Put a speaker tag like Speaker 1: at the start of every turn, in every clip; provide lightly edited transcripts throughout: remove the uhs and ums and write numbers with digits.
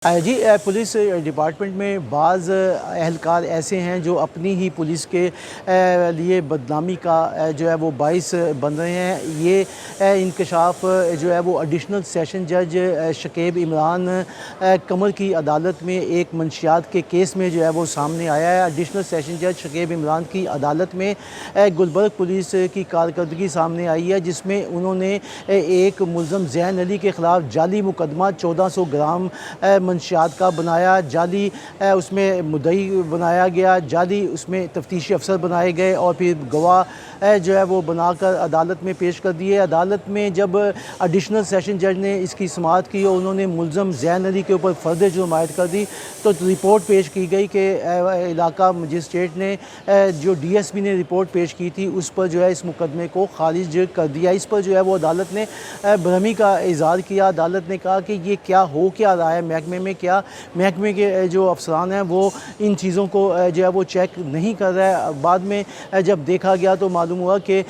Speaker 1: जी police department में बाज़ अहलकार ऐसे हैं जो अपनी ही पुलिस के लिए बदनामी का जो है वो बाइस बन रहे हैं। ये इंकशाफ जो है वो एडिशनल सेशन जज शकीब इमरान कमर की अदालत में एक मंशियात के केस में जो है वो सामने आया है। एडिशनल सेशन जज शकीब इमरान की अदालत में गुलबर्ग पुलिस की कारकर्दगी सामने आई है, जिसमें उन्होंने एक मुलज़म ज़ैन अली के ख़िलाफ़ जाली मुकदमा 1400 ग्राम मंशियात का बनाया, जाली उसमें मुद्दई बनाया गया, जाली उसमें तफ्तीशी अफसर बनाए गए और फिर गवाह जो है वो बनाकर अदालत में पेश कर दिए। अदालत में जब एडिशनल सेशन जज ने इसकी समाअत की और उन्होंने मुलज़म ज़ैन अली के ऊपर फ़र्द जुर्म आयद कर दी, तो रिपोर्ट पेश की गई कि इलाका मजिस्ट्रेट ने जो DSP ने रिपोर्ट पेश की थी उस पर जो है इस मुकदमे को खारिज कर दिया। इस पर जो है वो अदालत ने बरहमी का इज़हार किया। अदालत ने कहा कि ये क्या हो क्या रहा है महकमे में, क्या महकमे के जो अफसरान हैं वो इन चीज़ों को जो है वो चेक नहीं कर रहा है। बाद में जब देखा गया तो मालूम हुआ कि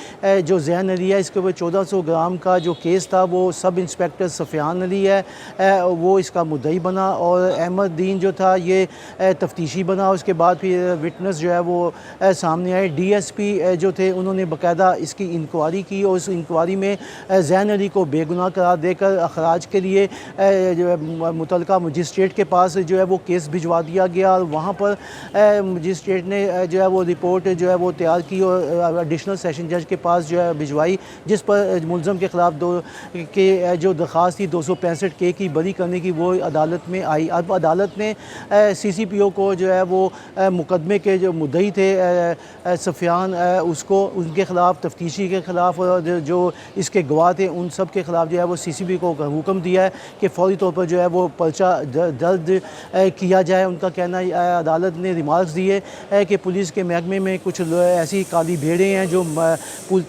Speaker 1: जो ज़ैन अली है इसके ऊपर 1400 ग्राम का जो केस था वो सब इंस्पेक्टर सफ़ियान अली है वो इसका मुद्दई बना और अहमद दीन जो था ये तफ्तीशी बना। उसके बाद फिर विटनेस जो है वो सामने आए। DSP जो थे उन्होंने बाकायदा इसकी इंक्वायरी की और उस इंक्वायरी में ज़ैन अली को बेगुनाह करार देकर अखराज के लिए मुतल्लिका मजिस्ट्रेट के पास जो है वो केस भिजवा दिया गया और वहाँ पर मजिस्ट्रेट ने जो है वो रिपोर्ट जो है वो तैयार की और एडिशनल सेशन जज के पास जो है भिजवाई, जिस पर मुलज़म के ख़िलाफ़ जो दरख्वास्त थी 265 के की बरी करने की वो अदालत में आई। अब अदालत ने CCPO को जो है वो मुकदमे के जो मुद्दई थे सफ़ियान उसको उनके ख़िलाफ़ तफ्तीशी के ख़िलाफ़ और जो इसके गवाह थे उन सब के ख़िलाफ़ जो है वो CCP को हुक्म दिया है कि फ़ौरी तौर पर जो है वो पर्चा दर्ज किया जाए। उनका कहना है अदालत ने रिमार्क्स दिए कि पुलिस के महकमे में कुछ ऐसी काली भेड़ें हैं जो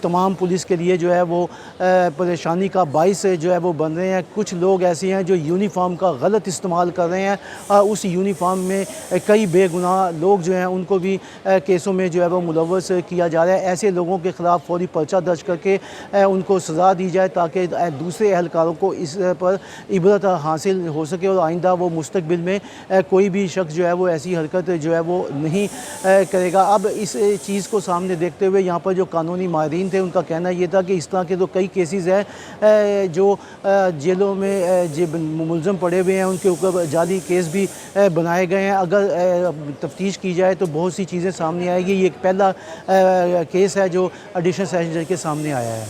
Speaker 1: तमाम पुलिस के लिए जो है वो परेशानी का बाइस जो है वो बन रहे हैं। कुछ लोग ऐसे हैं जो यूनिफॉर्म का गलत इस्तेमाल कर रहे हैं। उस यूनिफॉर्म में कई बेगुनाह लोग जो हैं उनको भी केसों में जो है वो मुलव्वस किया जा रहा है। ऐसे लोगों के ख़िलाफ़ फौरी पर्चा दर्ज करके उनको सज़ा दी जाए ताकि दूसरे एहलकारों को इस पर इबरत हासिल हो सके और आइंदा वो मुस्तकबिल में कोई भी शख्स जो है वो ऐसी हरकत जो है वो नहीं करेगा। अब इस चीज़ को सामने देखते हुए यहाँ पर जो कानूनी माहिरीन थे उनका कहना ये था कि इस तरह के तो कई केसेस हैं जो जेलों में जो मुलज़म पड़े हुए हैं उनके ऊपर जाली केस भी बनाए गए हैं। अगर तफ्तीश की जाए तो बहुत सी चीज़ें सामने आएगी। ये एक पहला केस है जो एडिशनल सेशन जज के सामने आया है।